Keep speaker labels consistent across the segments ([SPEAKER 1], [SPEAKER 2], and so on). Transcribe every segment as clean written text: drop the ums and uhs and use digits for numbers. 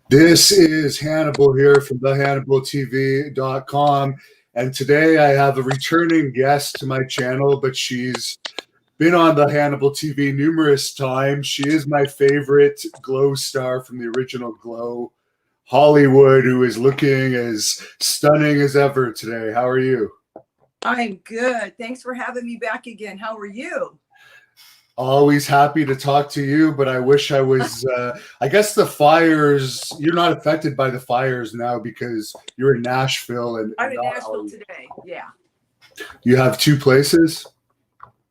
[SPEAKER 1] This is Hannibal here from thehannibaltv.com, and today I have a returning guest to my channel, but she's been on the Hannibal TV numerous times. She is my favorite Glow star from the original Glow, Hollywood, who is looking as stunning as ever today. How are you?
[SPEAKER 2] I'm good. Thanks for having me back again. How are you?
[SPEAKER 1] Always happy to talk to you, but I wish I was, I guess the fires, you're not affected by the fires now because you're in Nashville.
[SPEAKER 2] I'm in Nashville today. Yeah.
[SPEAKER 1] You have two places?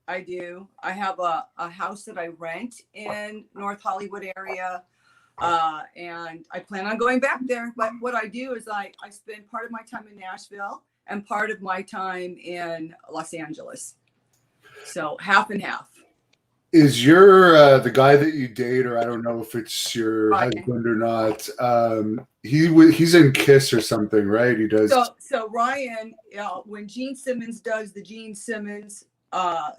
[SPEAKER 2] I do. I have a house that I rent in North Hollywood area, and I plan on going back there. But what I do is I spend part of my time in Nashville and part of my time in Los Angeles. So half and half.
[SPEAKER 1] Is your the guy that you date, or I don't know if it's your husband or not? He's in Kiss or something, right? He does.
[SPEAKER 2] So Ryan, when Gene Simmons does the Gene Simmons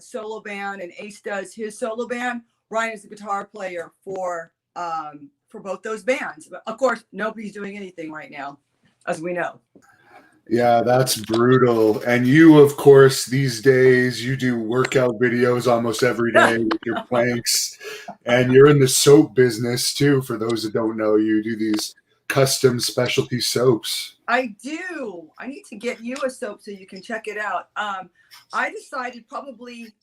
[SPEAKER 2] solo band and Ace does his solo band, Ryan is the guitar player for both those bands. But of course, nobody's doing anything right now, as we know.
[SPEAKER 1] Yeah, that's brutal. And you, of course, these days, you do workout videos almost every day with your planks. And you're in the soap business, too. For those that don't know, you do these custom specialty soaps.
[SPEAKER 2] I do. I need to get you a soap so you can check it out. I decided probably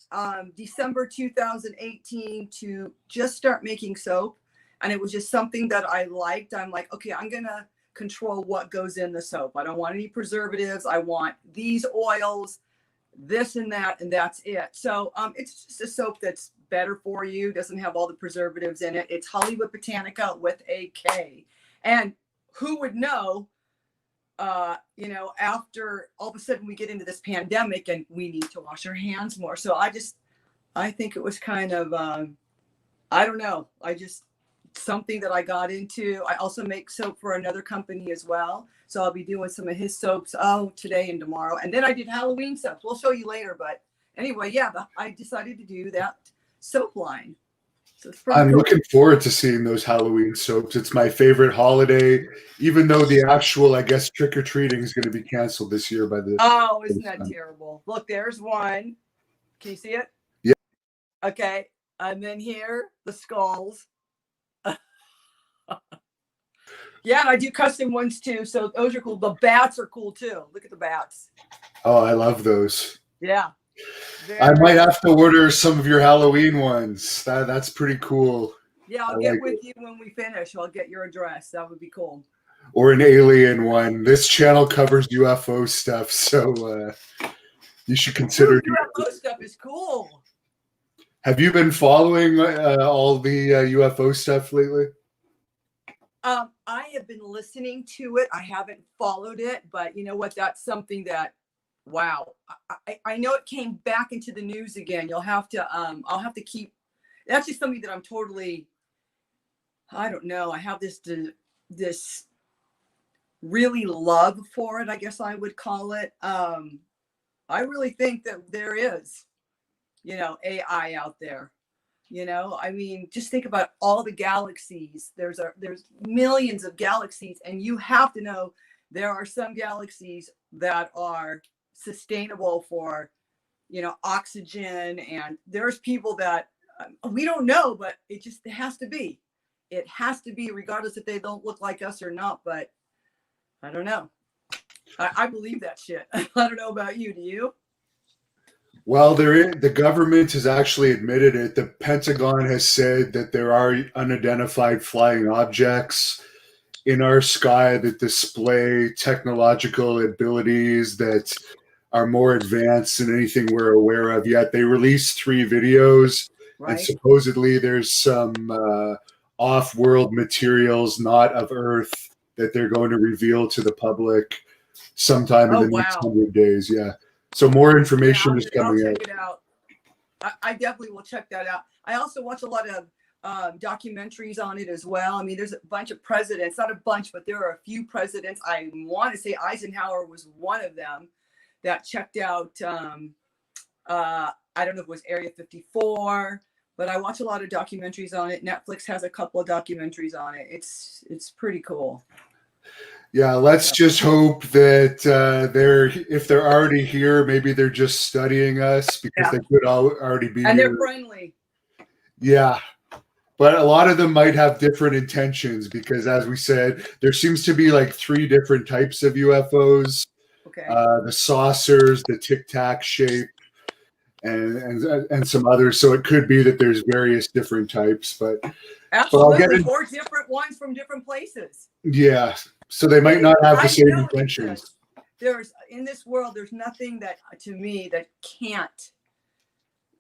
[SPEAKER 2] December 2018 to just start making soap. And it was just something that I liked. I'm like, okay, I'm going to control what goes in the soap. I don't want any preservatives. I want these oils, this and that, and that's it. So it's just a soap that's better for you, doesn't have all the preservatives in it. It's Hollywood Botanica with a K. And who would know, after all of a sudden we get into this pandemic and we need to wash our hands more. So I think it was kind of, I don't know. Something that I got into. I also make soap for another company as well. So I'll be doing some of his soaps today and tomorrow. And then I did Halloween soaps. We'll show you later. But anyway, yeah, I decided to do that soap line. So
[SPEAKER 1] I'm looking forward to seeing those Halloween soaps. It's my favorite holiday, even though the actual, I guess, trick-or-treating is going to be canceled this year by the...
[SPEAKER 2] Oh, isn't that terrible? Look, there's one. Can you see it?
[SPEAKER 1] Yeah.
[SPEAKER 2] Okay. And then here, the skulls. Yeah, and I do custom ones too. So those are cool. The bats are cool too. Look at the bats.
[SPEAKER 1] Oh, I love those.
[SPEAKER 2] Yeah.
[SPEAKER 1] I might have to order some of your Halloween ones. That's pretty cool.
[SPEAKER 2] Yeah, I'll get with you when we finish. I'll get your address. That would be cool.
[SPEAKER 1] Or an alien one. This channel covers UFO stuff, so you should consider.
[SPEAKER 2] UFO stuff is cool.
[SPEAKER 1] Have you been following all the UFO stuff lately?
[SPEAKER 2] I have been listening to it. I haven't followed it, but you know what? That's something that, wow. I know it came back into the news again. You'll have to, I'll have to keep, that's just something that I'm totally, I don't know. I have this really love for it, I guess I would call it. I really think that there is, AI out there. I mean, just think about all the galaxies. There's millions of galaxies, and you have to know there are some galaxies that are sustainable for, oxygen. And there's people that we don't know, but it has to be. It has to be, regardless if they don't look like us or not. But I don't know. I believe that shit. I don't know about you. Do you?
[SPEAKER 1] Well, the government has actually admitted it. The Pentagon has said that there are unidentified flying objects in our sky that display technological abilities that are more advanced than anything we're aware of yet. They released 3 videos, right. And supposedly there's some off-world materials not of Earth that they're going to reveal to the public sometime in the next 100 days. Yeah. So more information is coming out.
[SPEAKER 2] Check it out. I definitely will check that out. I also watch a lot of documentaries on it as well. I mean, there's a bunch of presidents, not a bunch, but there are a few presidents. I want to say Eisenhower was one of them that checked out. I don't know if it was Area 54, but I watch a lot of documentaries on it. Netflix has a couple of documentaries on it. It's pretty cool.
[SPEAKER 1] Yeah, let's just hope that if they're already here, maybe they're just studying us because
[SPEAKER 2] Yeah.
[SPEAKER 1] they could already be
[SPEAKER 2] And
[SPEAKER 1] here.
[SPEAKER 2] they're friendly.
[SPEAKER 1] Yeah, but a lot of them might have different intentions because, as we said, there seems to be like 3 different types of UFOs:
[SPEAKER 2] Okay.
[SPEAKER 1] the saucers, the tic tac shape, and some others. So it could be that there's various different types, but I'll get
[SPEAKER 2] Absolutely.
[SPEAKER 1] in.
[SPEAKER 2] Or different ones from different places.
[SPEAKER 1] Yeah, so they might not have the
[SPEAKER 2] I've
[SPEAKER 1] same
[SPEAKER 2] noticed
[SPEAKER 1] intentions.
[SPEAKER 2] this. There's in this world, there's nothing that to me that can't.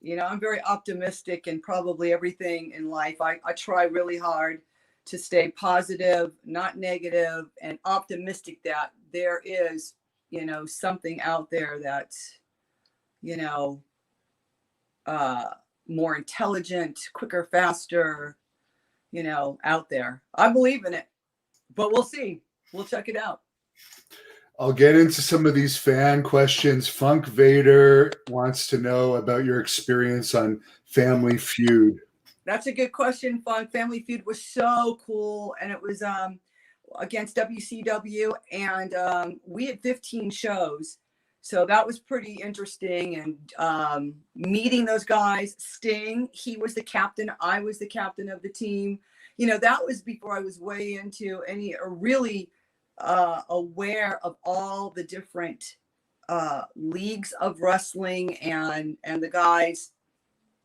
[SPEAKER 2] You know, I'm very optimistic in probably everything in life. I try really hard to stay positive, not negative, and optimistic that there is, you know, something out there that's, you know, more intelligent, quicker, faster, you know, out there. I believe in it, but we'll see. We'll check it out.
[SPEAKER 1] I'll get into some of these fan questions. Funk Vader wants to know about your experience on Family Feud.
[SPEAKER 2] That's a good question, Fun. Family Feud was so cool, and it was against WCW, and we had 15 shows, so that was pretty interesting. And meeting those guys, Sting, he was the captain, I was the captain of the team. You know, that was before I was way into any or really aware of all the different leagues of wrestling and the guys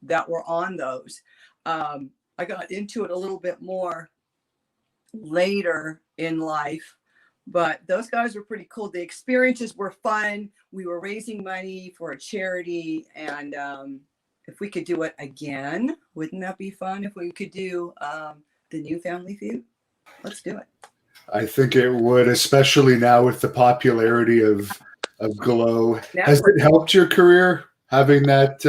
[SPEAKER 2] that were on those. I got into it a little bit more later in life, but those guys were pretty cool. The experiences were fun. We were raising money for a charity, and if we could do it again, wouldn't that be fun? If we could do the new Family Feud, let's do it.
[SPEAKER 1] I think it would, especially now with the popularity of Glow. Has it helped your career having that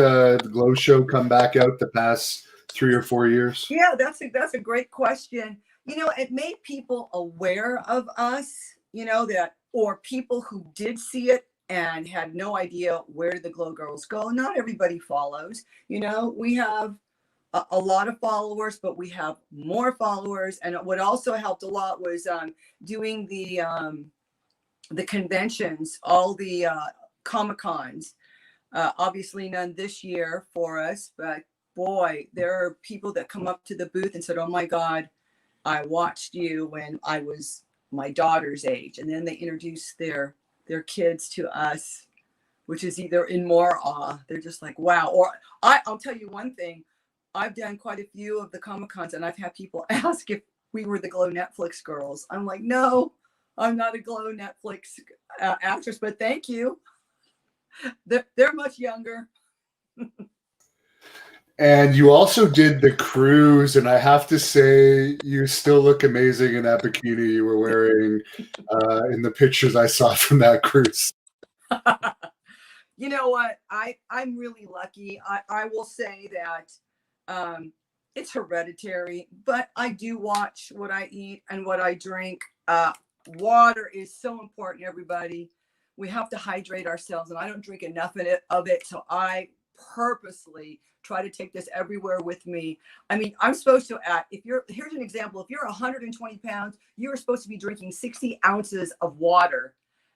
[SPEAKER 1] Glow show come back out the past 3 or 4 years?
[SPEAKER 2] Yeah, that's a great question. You know, it made people aware of us, you know, that or people who did see it and had no idea where did the Glow Girls go. Not everybody follows. You know, we have a lot of followers, but we have more followers. And what also helped a lot was doing the conventions, all the Comic Cons. Obviously, none this year for us, but boy, there are people that come up to the booth and said, "Oh my God, I watched you when I was my daughter's age," and then they introduce their kids to us, which is either in more awe. They're just like, "Wow!" Or I'll tell you one thing. I've done quite a few of the Comic Cons, and I've had people ask if we were the Glow Netflix girls. I'm like, no, I'm not a Glow Netflix actress, but thank you. They're much younger.
[SPEAKER 1] And you also did the cruise, and I have to say, you still look amazing in that bikini you were wearing in the pictures I saw from that cruise.
[SPEAKER 2] You know what? I'm really lucky. I will say that it's hereditary, but I do watch what I eat and what I drink. Water is so important, everybody. We have to hydrate ourselves, and I don't drink enough of it, so I purposely try to take this everywhere with me. I mean, I'm supposed to here's an example. If you're 120 pounds, you're supposed to be drinking 60 ounces of water.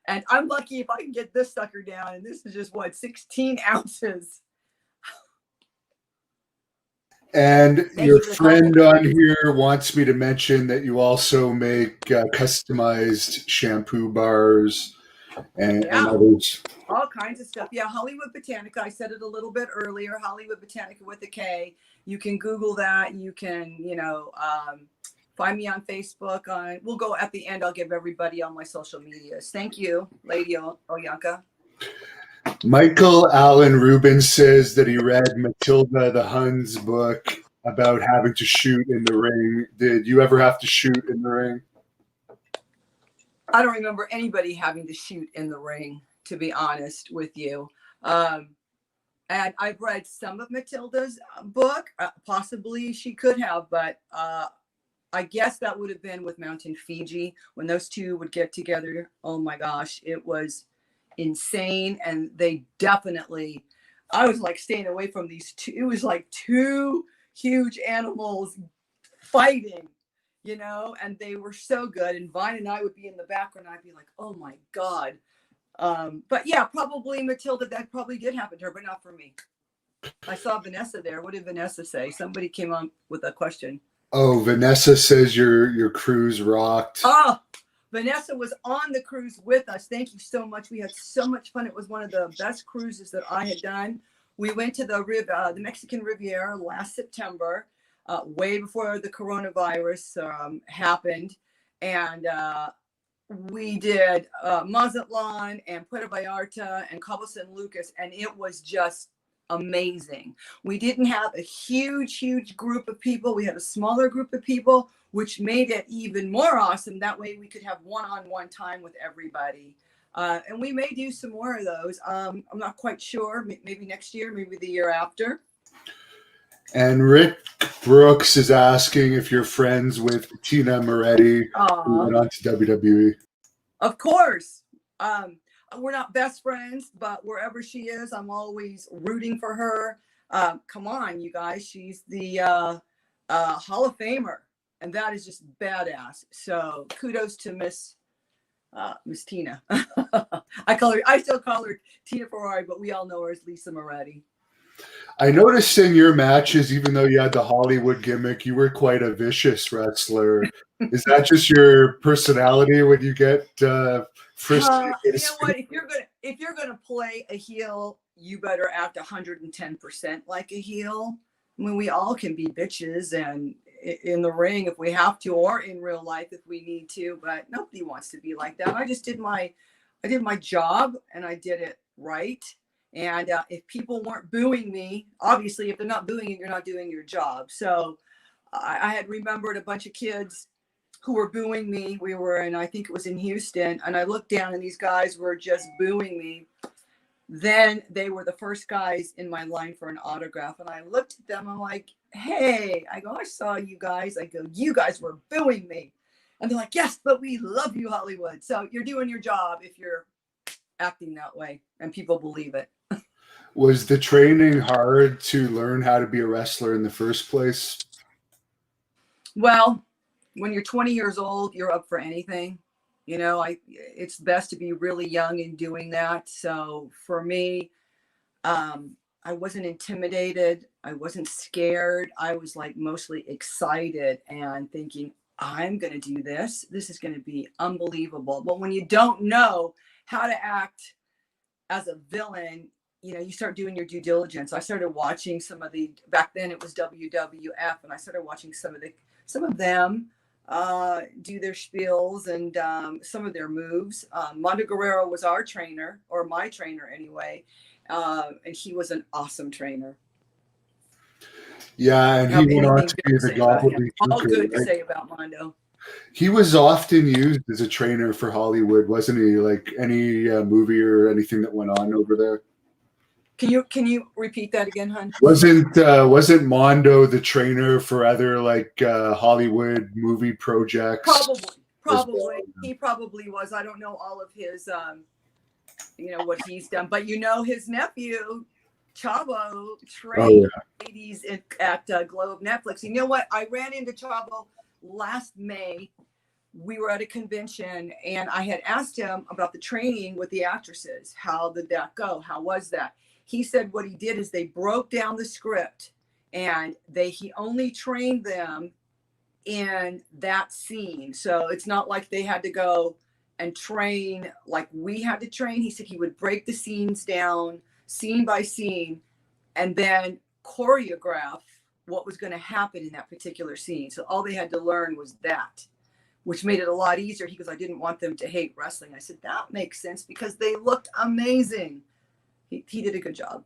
[SPEAKER 2] And I'm lucky if I can get this sucker down, and this is just 16 ounces.
[SPEAKER 1] And your friend on here wants me to mention that you also make customized shampoo bars and others.
[SPEAKER 2] All kinds of stuff. Yeah, Hollywood Botanica. I said it a little bit earlier. Hollywood Botanica with a K. You can Google that. You can, find me on Facebook. We'll go at the end. I'll give everybody on my social medias. Thank you, Lady Oyanka.
[SPEAKER 1] Michael Allen Rubin says that he read Matilda the Hun's book about having to shoot in the ring. Did you ever have to shoot in the ring?
[SPEAKER 2] I don't remember anybody having to shoot in the ring, to be honest with you. And I've read some of Matilda's book. Possibly she could have, but I guess that would have been with Mountain Fiji when those two would get together. Oh my gosh, it was insane. And they definitely, I was like staying away from these two. It was like two huge animals fighting, you know, and they were so good. And Vine and I would be in the background. I'd be like, oh my God. But yeah, probably Matilda, that probably did happen to her, but not for me. I saw Vanessa there. What did Vanessa say? Somebody came on with a question.
[SPEAKER 1] Oh, Vanessa says your cruise rocked.
[SPEAKER 2] Oh, Vanessa was on the cruise with us. Thank you so much. We had so much fun. It was one of the best cruises that I had done. We went to the Mexican Riviera last September, way before the coronavirus happened. And we did Mazatlan and Puerto Vallarta and Cabo San Lucas, and it was just amazing. We didn't have a huge group of people. We had a smaller group of people, which made it even more awesome. That way we could have one-on-one time with everybody. And we may do some more of those. I'm not quite sure. Maybe next year, maybe the year after.
[SPEAKER 1] And Rick Brooks is asking if you're friends with Tina Moretti, who went on to WWE.
[SPEAKER 2] Of course. We're not best friends, but wherever she is, I'm always rooting for her. Come on, you guys. She's the Hall of Famer, and that is just badass. So kudos to Miss Tina. I still call her Tina Ferrari, but we all know her as Lisa Moretti.
[SPEAKER 1] I noticed in your matches, even though you had the Hollywood gimmick, you were quite a vicious wrestler. Is that just your personality when you get frisky?
[SPEAKER 2] You know what? If you're gonna play a heel, you better act 110% like a heel. I mean, we all can be bitches and in the ring if we have to, or in real life if we need to. But nobody wants to be like that. I did my job and I did it right. And if people weren't booing me, obviously, if they're not booing you, you're not doing your job. So I had remembered a bunch of kids who were booing me. We were in, I think it was in Houston, and I looked down and these guys were just booing me. Then they were the first guys in my line for an autograph. And I looked at them, I'm like, hey, I go, I saw you guys. I go, you guys were booing me. And they're like, yes, but we love you, Hollywood. So you're doing your job if you're acting that way and people believe it.
[SPEAKER 1] Was the training hard to learn how to be a wrestler in the first place?
[SPEAKER 2] Well, when you're 20 years old, you're up for anything. You know, it's best to be really young in doing that. So for me, I wasn't intimidated. I wasn't scared. I was like mostly excited and thinking, I'm going to do this. This is going to be unbelievable. But when you don't know how to act as a villain, you know, you start doing your due diligence. I started watching back then it was WWF, and I started watching some of them do their spiels and some of their moves. Mondo Guerrero was our trainer, or my trainer anyway, and he was an awesome trainer.
[SPEAKER 1] Yeah, and he went on to be the gobbledygook.
[SPEAKER 2] All good to say about Mondo.
[SPEAKER 1] He was often used as a trainer for Hollywood, wasn't he? Like any movie or anything that went on over there.
[SPEAKER 2] Can you repeat that again, hon?
[SPEAKER 1] Wasn't Mondo the trainer for other like Hollywood movie projects?
[SPEAKER 2] Probably. Well? He probably was. I don't know all of his you know what he's done, but you know his nephew Chavo trained ladies at Globe Netflix. You know what? I ran into Chavo last May. We were at a convention and I had asked him about the training with the actresses. How did that go? How was that? He said what he did is they broke down the script and he only trained them in that scene. So it's not like they had to go and train like we had to train. He said he would break the scenes down scene by scene and then choreograph what was going to happen in that particular scene. So all they had to learn was that, which made it a lot easier. He goes, I didn't want them to hate wrestling. I said, that makes sense because they looked amazing. He did a good job.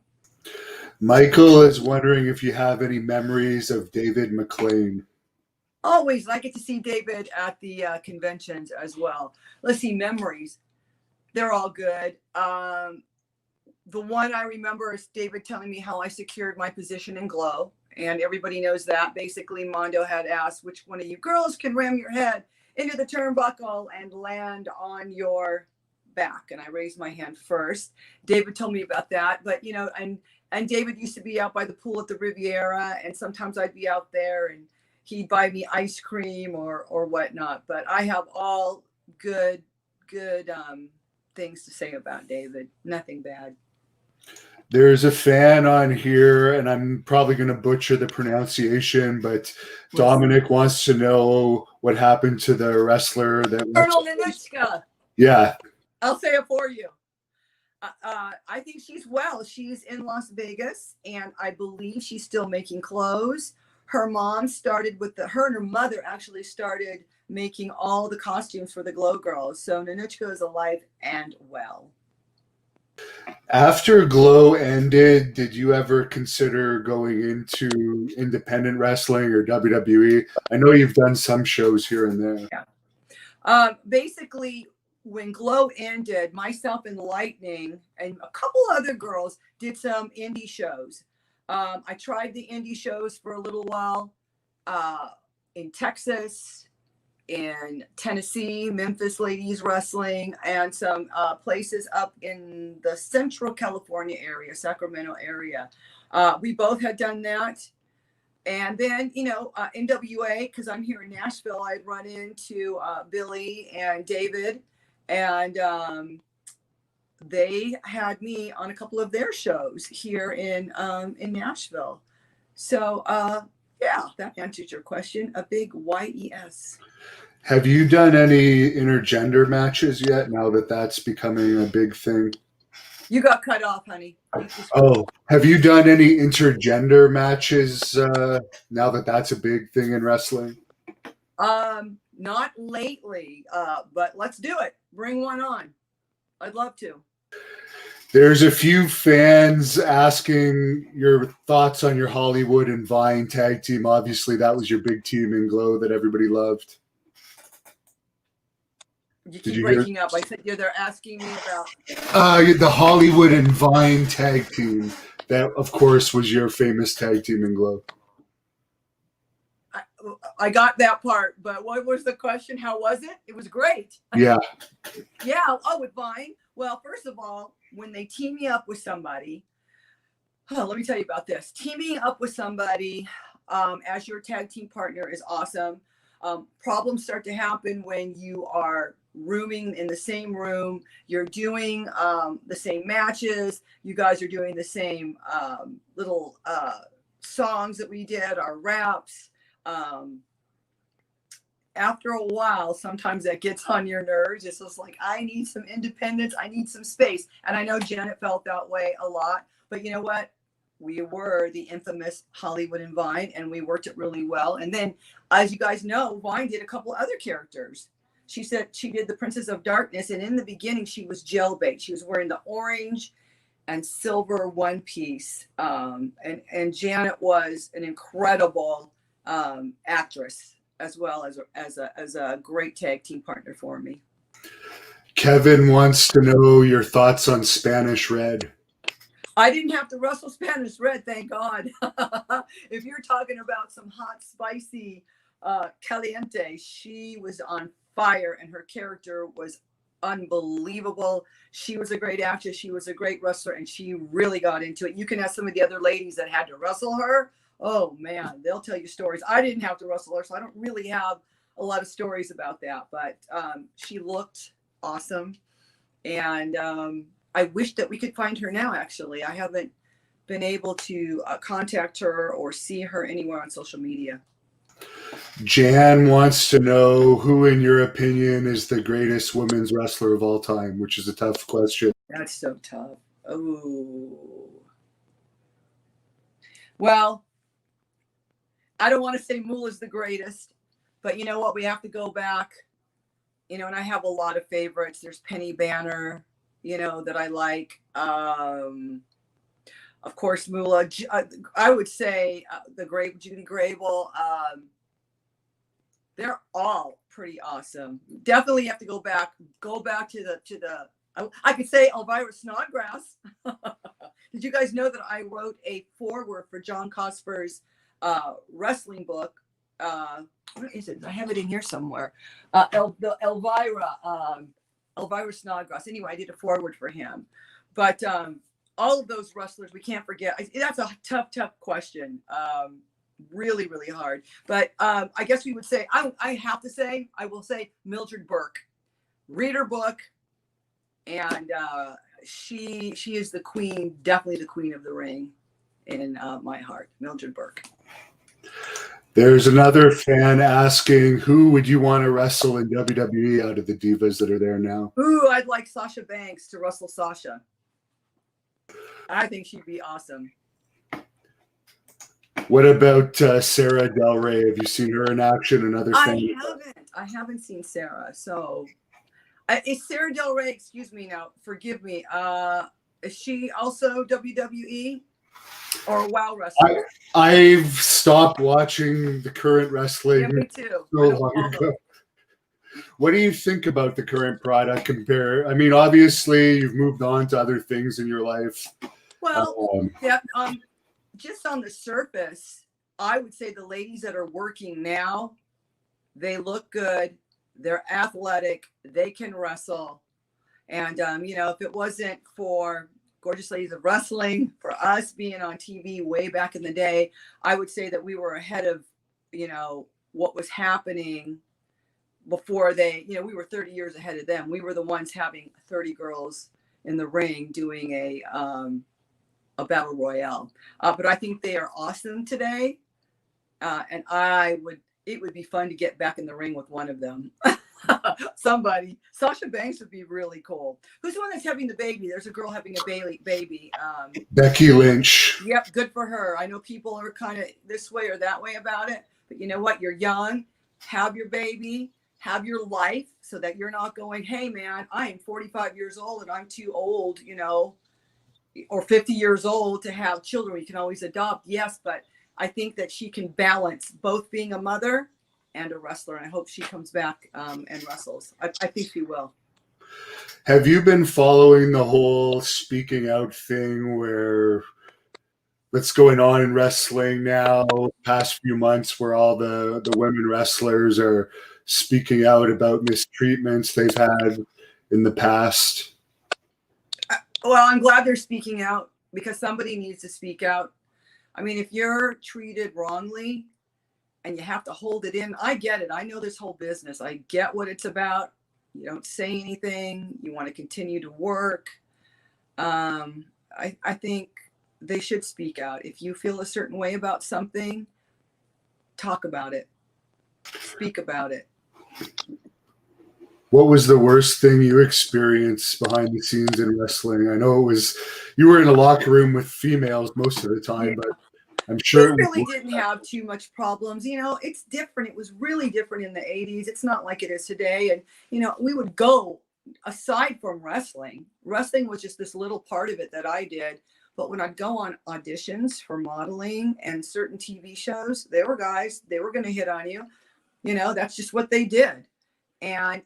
[SPEAKER 1] Michael is wondering if you have any memories of David McLean.
[SPEAKER 2] Always. I get to see David at the conventions as well. Let's see, memories. They're all good. The one I remember is David telling me how I secured my position in Glow. And everybody knows that. Basically, Mondo had asked which one of you girls can ram your head into the turnbuckle and land on your back. And I raised my hand first. David told me about that. But, you know, and And David used to be out by the pool at the Riviera, and sometimes I'd be out there and he'd buy me ice cream or whatnot. But I have all good things to say about David. Nothing bad.
[SPEAKER 1] There's a fan on here, and I'm probably going to butcher the pronunciation, but Dominic wants to know what happened to the wrestler that
[SPEAKER 2] Colonel Ninichka.
[SPEAKER 1] Yeah.
[SPEAKER 2] I'll say it for you. I think she's well. She's in Las Vegas, and I believe she's still making clothes. Her mom started with her and her mother actually started making all the costumes for the Glow Girls. So Ninichka is alive and well.
[SPEAKER 1] After Glow ended, did you ever consider going into independent wrestling or WWE? I know you've done some shows here and there.
[SPEAKER 2] Yeah. Basically, when Glow ended, myself and Lightning and a couple other girls did some indie shows. I tried the indie shows for a little while in Texas, in Tennessee, Memphis Ladies Wrestling, and some places up in the Central California area, Sacramento area. We both had done that. And then, NWA, because I'm here in Nashville, I'd run into Billy and David, and they had me on a couple of their shows here in Nashville. So, yeah, that answers your question. A big YES.
[SPEAKER 1] Have you done any intergender matches yet, now that that's becoming a big thing?
[SPEAKER 2] You got cut off, honey.
[SPEAKER 1] Oh, have you done any intergender matches now that that's a big thing in wrestling?
[SPEAKER 2] Not lately, but let's do it. Bring one on. I'd love to.
[SPEAKER 1] There's a few fans asking your thoughts on your Hollywood and Vine tag team. Obviously, that was your big team in Glow that everybody loved.
[SPEAKER 2] You keep breaking up. I said, they're asking me about
[SPEAKER 1] the Hollywood and Vine tag team. That, of course, was your famous tag team in Glow.
[SPEAKER 2] I got that part, but what was the question? How was it? It was great.
[SPEAKER 1] Yeah.
[SPEAKER 2] Yeah. Oh, with Vine. Well, first of all, when they team me up with somebody, let me tell you about this. Teaming up with somebody as your tag team partner is awesome. Problems start to happen when you are rooming in the same room. You're doing the same matches. You guys are doing the same little songs that we did, our raps. After a while, sometimes that gets on your nerves. It's just like, I need some independence. I need some space. And I know Janet felt that way a lot. But you know what? We were the infamous Hollywood and Vine, and we worked it really well. And then, as you guys know, Vine did a couple other characters. She said she did the Princess of Darkness. And in the beginning, she was jailbait. She was wearing the orange and silver one piece. And Janet was an incredible actress, as well as a great tag team partner for me.
[SPEAKER 1] Kevin wants to know your thoughts on Spanish Red.
[SPEAKER 2] I didn't have to wrestle Spanish Red, thank God. If you're talking about some hot, spicy caliente, she was on fire, and her character was unbelievable. She was a great actress. She was a great wrestler, and she really got into it. You can ask some of the other ladies that had to wrestle her. Oh man, they'll tell you stories. I didn't have to wrestle her, so I don't really have a lot of stories about that, but she looked awesome. And I wish that we could find her now. Actually, I haven't been able to contact her or see her anywhere on social media.
[SPEAKER 1] Jan wants to know who, in your opinion, is the greatest women's wrestler of all time, which is a tough question.
[SPEAKER 2] That's so tough. Oh, well, I don't want to say Moolah's the greatest, but you know what? We have to go back, and I have a lot of favorites. There's Penny Banner, that I like. Of course, Moolah. I would say the great Judy Grable. They're all pretty awesome. Definitely have to go back to the. I could say Elvira Snodgrass. Did you guys know that I wrote a foreword for John Cosper's wrestling book? What is it? I have it in here somewhere. Elvira Snodgrass. Anyway, I did a foreword for him. But all of those wrestlers, we can't forget. That's a tough question. Really, really hard. But I guess we would say, I will say Mildred Burke. Read her book, and she is the queen, definitely the queen of the ring in my heart, Mildred Burke.
[SPEAKER 1] There's another fan asking, who would you want to wrestle in WWE out of the divas that are there now?
[SPEAKER 2] Ooh, I'd like Sasha Banks to wrestle Sasha. I think she'd be awesome.
[SPEAKER 1] What about Sarah Del Rey? Have you seen her in action? Another fan?
[SPEAKER 2] I haven't seen Sarah. So is Sarah Del Rey, excuse me now, forgive me. Is she also WWE or WoW wrestling?
[SPEAKER 1] I've stopped watching the current wrestling.
[SPEAKER 2] Yeah, me too.
[SPEAKER 1] So long ago. What do you think about the current product I mean, obviously you've moved on to other things in your life.
[SPEAKER 2] Well, just on the surface, I would say the ladies that are working now, they look good. They're athletic. They can wrestle. And, if it wasn't for Gorgeous Ladies of Wrestling, for us being on TV way back in the day, I would say that we were ahead of, what was happening before they, we were 30 years ahead of them. We were the ones having 30 girls in the ring doing a battle royale. But I think they are awesome today. And it would be fun to get back in the ring with one of them. Somebody. Sasha Banks would be really cool. Who's the one that's having the baby? There's a girl having a baby.
[SPEAKER 1] Becky Lynch.
[SPEAKER 2] Yep, good for her. I know people are kind of this way or that way about it, but you know what? You're young. Have your baby. Have your life, so that you're not going, hey man, I am 45 years old and I'm too old, or 50 years old to have children. You can always adopt. Yes, but I think that she can balance both being a mother and a wrestler. And I hope she comes back and wrestles. I think she will.
[SPEAKER 1] Have you been following the whole speaking out thing what's going on in wrestling now, past few months, where all the women wrestlers are speaking out about mistreatments they've had in the past?
[SPEAKER 2] Well, I'm glad they're speaking out, because somebody needs to speak out. I mean, if you're treated wrongly and you have to hold it in, I get it. I know this whole business. I get what it's about. You don't say anything. You want to continue to work. I think they should speak out. If you feel a certain way about something, talk about it. Speak about it.
[SPEAKER 1] What was the worst thing you experienced behind the scenes in wrestling? I know you were in a locker room with females most of the time, but I'm sure
[SPEAKER 2] we really didn't have too much problems. It's different. It was really different in the 80s. It's not like it is today. And, we would go aside from wrestling. Wrestling was just this little part of it that I did. But when I'd go on auditions for modeling and certain TV shows, there were guys, they were going to hit on you. That's just what they did. And,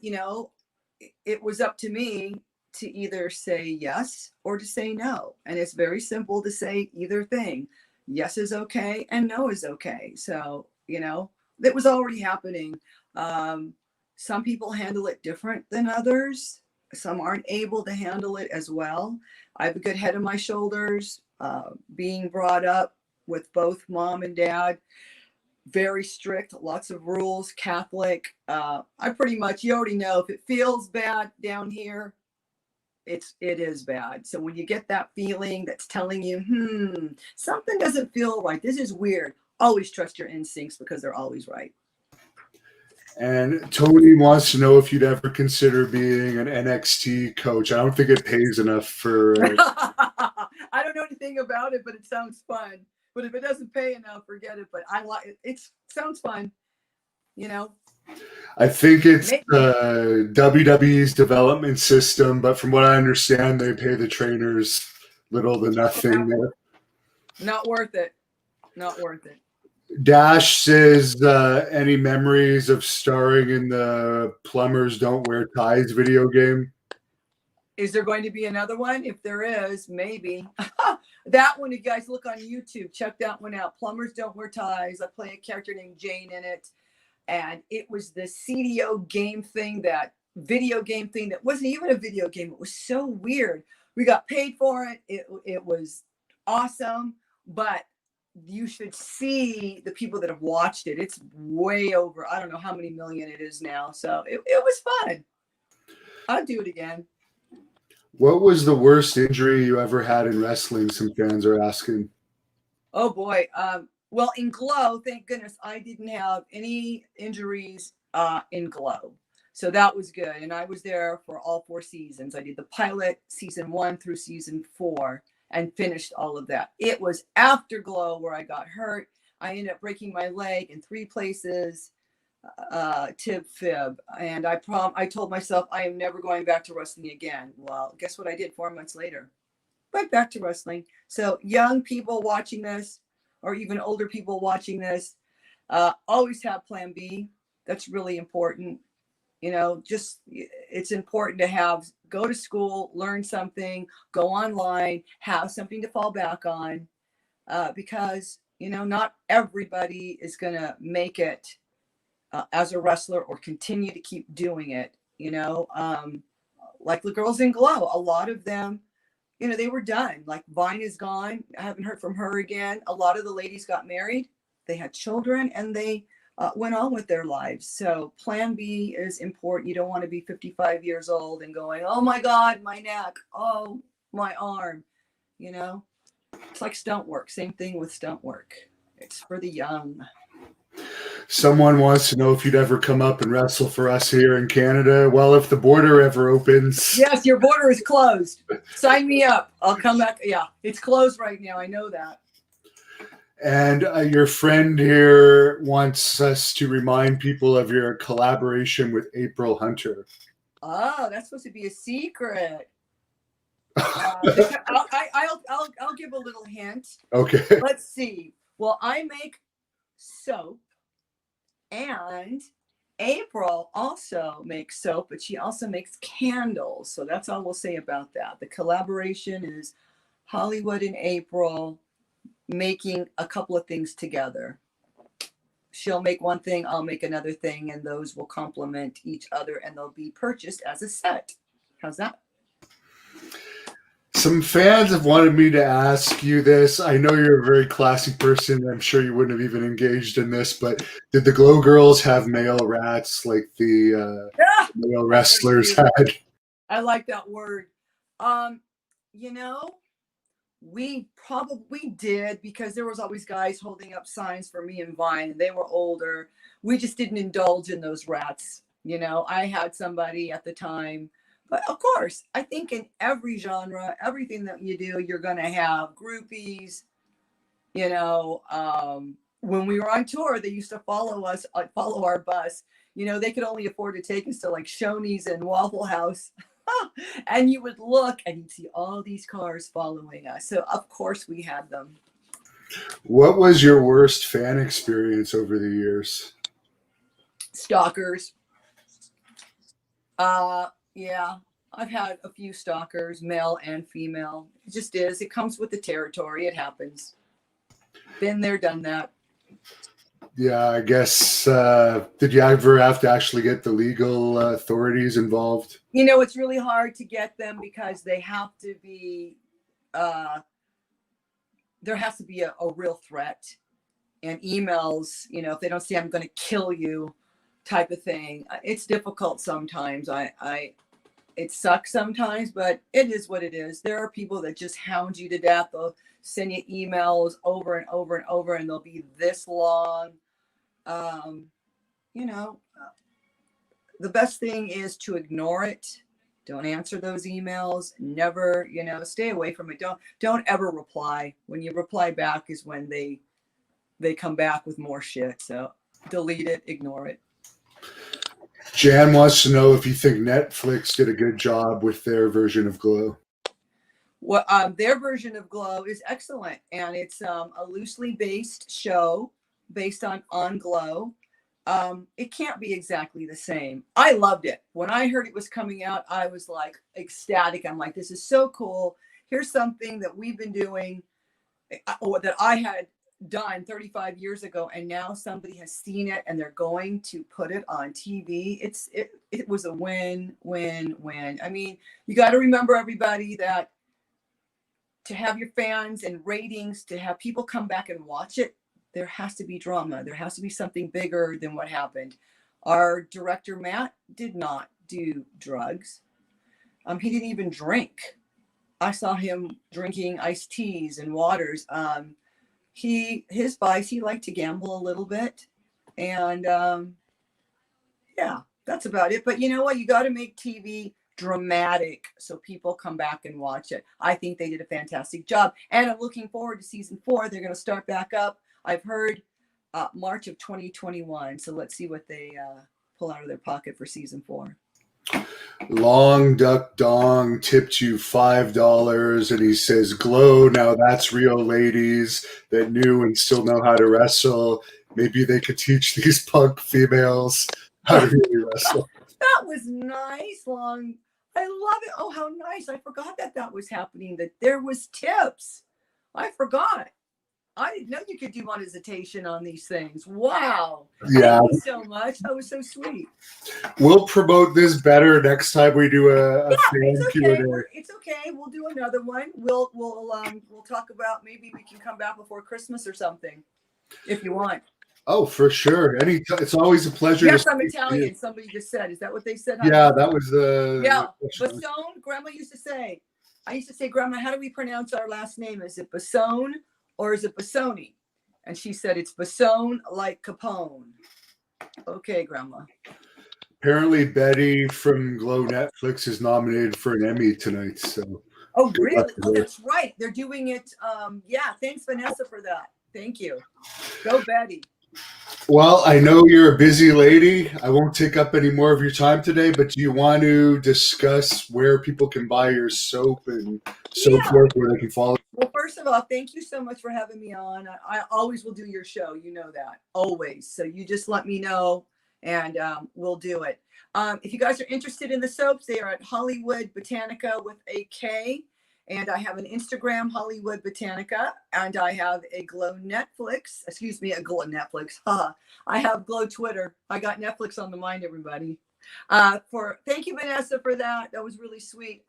[SPEAKER 2] it was up to me to either say yes or to say no. And it's very simple to say either thing. Yes is okay and no is okay. So, that was already happening. Some people handle it different than others. Some aren't able to handle it as well. I have a good head on my shoulders, being brought up with both mom and dad. Very strict, lots of rules, Catholic. I pretty much, you already know, if it feels bad down here, it is bad. So when you get that feeling that's telling you, something doesn't feel right, this is weird, always trust your instincts, because they're always right.
[SPEAKER 1] And Tony wants to know if you'd ever consider being an NXT coach. I don't think it pays enough for.
[SPEAKER 2] I don't know anything about it, but it sounds fun. But if it doesn't pay enough, forget it. But I like it. It sounds fun,
[SPEAKER 1] I think it's WWE's development system, but from what I understand, they pay the trainers little to nothing.
[SPEAKER 2] Not worth it. Not worth it.
[SPEAKER 1] Dash says, any memories of starring in the Plumbers Don't Wear Ties video game?
[SPEAKER 2] Is there going to be another one? If there is, maybe. That one, you guys look on YouTube, check that one out. Plumbers Don't Wear Ties. I play a character named Jane in it. And it was the CDO game thing, that video game thing that wasn't even a video game. It was so weird. We got paid for it. It was awesome, but you should see the people that have watched it. It's way over. I don't know how many million it is now. So it was fun. I'll do it again.
[SPEAKER 1] What was the worst injury you ever had in wrestling? Some fans are asking.
[SPEAKER 2] Oh boy. Well, in Glow, thank goodness I didn't have any injuries in Glow. So that was good. And I was there for all 4 seasons. I did the pilot, season 1 through season 4, and finished all of that. It was after Glow where I got hurt. I ended up breaking my leg in 3 places, tib, fib. And I told myself I am never going back to wrestling again. Well, guess what I did 4 months later? Went back to wrestling. So young people watching this, or even older people watching this, always have plan B. That's really important. You know, just it's important to go to school, learn something, go online, have something to fall back on, because, you know, not everybody is going to make it as a wrestler or continue to keep doing it. You know, like the girls in Glow, a lot of them, you know, they were done. Like Vine is gone. I haven't heard from her again. A lot of the ladies got married, they had children, and they went on with their lives. So plan B is important. You don't want to be 55 years old and going, oh my God, my neck, oh, my arm. You know, it's like stunt work. Same thing with stunt work. It's for the young.
[SPEAKER 1] Someone wants to know if you'd ever come up and wrestle for us here in Canada. Well, if the border ever opens.
[SPEAKER 2] Yes, your border is closed. Sign me up. I'll come back. Yeah, it's closed right now. I know that.
[SPEAKER 1] And your friend here wants us to remind people of your collaboration with April Hunter.
[SPEAKER 2] Oh, that's supposed to be a secret. I'll give a little hint.
[SPEAKER 1] Okay.
[SPEAKER 2] Let's see. Well, I make soap, and April also makes soap, but she also makes candles. So that's all we'll say about that. The collaboration is Hollywood and April making a couple of things together. She'll make one thing, I'll make another thing, and those will complement each other, and they'll be purchased as a set. How's that?
[SPEAKER 1] Some fans have wanted me to ask you this. I know you're a very classy person. I'm sure you wouldn't have even engaged in this, but did the Glow Girls have male rats like the male wrestlers had?
[SPEAKER 2] I like that word. You know, we probably did, because there was always guys holding up signs for me and Vine, and they were older. We just didn't indulge in those rats. You know, I had somebody at the time, but of course, I think in every genre, everything that you do, you're going to have groupies. You know, when we were on tour, they used to follow us, follow our bus. You know, they could only afford to take us to like Shoney's and Waffle House. And you would look and you'd see all these cars following us. So of course we had them.
[SPEAKER 1] What was your worst fan experience over the years?
[SPEAKER 2] Stalkers. Yeah, I've had a few stalkers, male and female. It just is. It comes with the territory. It happens. Been there, done that.
[SPEAKER 1] Yeah, I guess. Did you ever have to actually get the legal authorities involved?
[SPEAKER 2] You know, it's really hard to get them because they have to be, there has to be a real threat. And emails, you know, if they don't say I'm going to kill you type of thing, it's difficult sometimes. It sucks sometimes, but it is what it is. There are people that just hound you to death. They'll send you emails over and over and over, and they'll be this long. You know, the best thing is to ignore it. Don't answer those emails. Never, you know, stay away from it. Don't ever reply. When you reply back is when they come back with more shit. So delete it, ignore it.
[SPEAKER 1] Jan wants to know if you think Netflix did a good job with their version of Glow.
[SPEAKER 2] Well, their version of Glow is excellent, and it's a loosely based show based on Glow. It can't be exactly the same. I loved it. When I heard it was coming out, I was like ecstatic. I'm like, this is so cool. Here's something that we've been doing, that I had done 35 years ago, and now somebody has seen it and they're going to put it on TV. It was a win. I mean, you got to remember, everybody, that to have your fans and ratings, to have people come back and watch it, there has to be drama. There has to be something bigger than what happened. Our director, Matt, did not do drugs. He didn't even drink. I saw him drinking iced teas and waters. His vice, he liked to gamble a little bit. And yeah, that's about it. But you know what? You got to make TV dramatic so people come back and watch it. I think they did a fantastic job. And I'm looking forward to season 4. They're going to start back up. I've heard March of 2021. So let's see what they pull out of their pocket for season 4.
[SPEAKER 1] Long Duck Dong tipped you $5, and he says, "Glow, now that's real ladies that knew and still know how to wrestle. Maybe they could teach these punk females how to really wrestle."
[SPEAKER 2] That was nice, Long. I love it. Oh, how nice. I forgot that was happening, that there was tips. I forgot. I didn't know you could do monetization on these things. Wow.
[SPEAKER 1] Yeah.
[SPEAKER 2] Thank you so much. That was so sweet.
[SPEAKER 1] We'll promote this better next time we do a fan
[SPEAKER 2] it's okay.
[SPEAKER 1] Q&A.
[SPEAKER 2] It's okay. We'll do another one. We'll talk about, maybe we can come back before Christmas or something, if you want.
[SPEAKER 1] Oh, for sure. It's always a pleasure.
[SPEAKER 2] Yes, I'm Italian. Somebody just said. Is that what they said?
[SPEAKER 1] Yeah, that was the.
[SPEAKER 2] Yeah. Bassone. Grandma used to say. I used to say, Grandma, how do we pronounce our last name? Is it Bassone or is it Bassoni? And she said it's Bassone, like Capone. Okay, Grandma.
[SPEAKER 1] Apparently, Betty from Glow Netflix is nominated for an Emmy tonight. So.
[SPEAKER 2] Oh, really? Oh, that's right. They're doing it. Yeah. Thanks, Vanessa, for that. Thank you. Go, Betty.
[SPEAKER 1] Well, I know you're a busy lady. I won't take up any more of your time today, but do you want to discuss where people can buy your soap and so forth, where they can follow?
[SPEAKER 2] Well, first of all, thank you so much for having me on. I always will do your show. You know that. Always. So you just let me know and we'll do it. If you guys are interested in the soaps, they are at Hollywood Botanica with a K. And I have an Instagram, Hollywood Botanica, and I have a Glow Netflix. Excuse me, a Glow Netflix. I have Glow Twitter. I got Netflix on the mind, everybody. Thank you, Vanessa, for that. That was really sweet.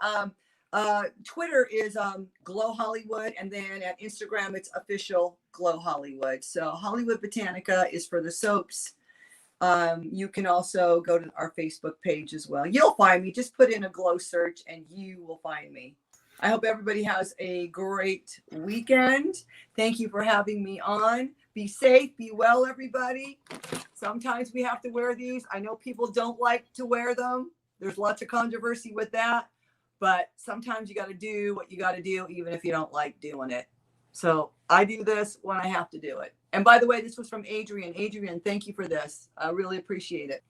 [SPEAKER 2] Twitter is Glow Hollywood, and then at Instagram it's official Glow Hollywood. So Hollywood Botanica is for the soaps. You can also go to our Facebook page as well. You'll find me. Just put in a Glow search, and you will find me. I hope everybody has a great weekend. Thank you for having me on. Be safe, be well, everybody. Sometimes we have to wear these. I know people don't like to wear them. There's lots of controversy with that. But sometimes you got to do what you got to do, even if you don't like doing it. So I do this when I have to do it. And by the way, this was from Adrian. Adrian, thank you for this. I really appreciate it.